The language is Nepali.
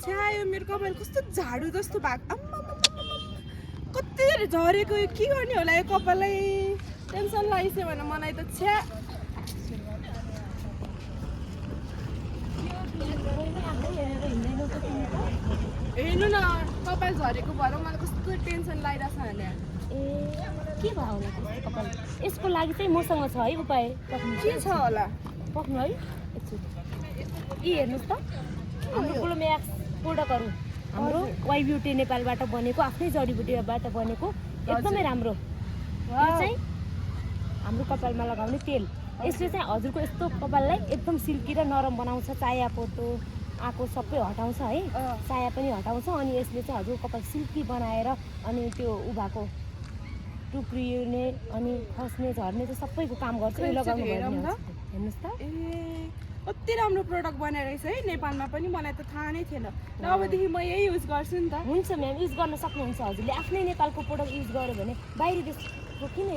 छ्या यो मेरो कपाल कस्तो झाडु जस्तो भएको कति झरेको यो के गर्ने होला यो कपाललाई टेन्सन लागिसक्यो भने मलाई त छ्या हेर्नु न कपाल झरेको भएर मलाई कस्तो टेन्सन लागिरहेछ भने के भयो होला कपाल यसको लागि चाहिँ मसँग छ है उपाय के छ होला पक्नु है यी हेर्नुहोस् त हाम्रो ग्लोम्याक्स प्रोडक्टहरू हाम्रो वाइ ब्युटी नेपालबाट बनेको आफ्नै जडीबुटीबाट बनेको एकदमै राम्रो यो चाहिँ हाम्रो कपालमा लगाउने तेल यसले चाहिँ हजुरको यस्तो कपाललाई एकदम सिल्की र नरम बनाउँछ चाया पोतो आएको सबै हटाउँछ है चाया पनि हटाउँछ अनि यसले चाहिँ हजुर कपाल सिल्की बनाएर अनि त्यो उभाको टुक्रिने अनि खस्ने झर्ने चाहिँ सबैको काम गर्छ यो लगाउनु भयो हेर्नुहोस् त ए कति राम्रो प्रोडक्ट बनाएर रहेछ है नेपालमा पनि मलाई त थाहा नै थिएन र अबदेखि म यही युज गर्छु नि त हुन्छ म्याम युज गर्न सक्नुहुन्छ हजुरले आफ्नै नेपालको प्रोडक्ट युज गर्यो भने बाहिरी देशको किन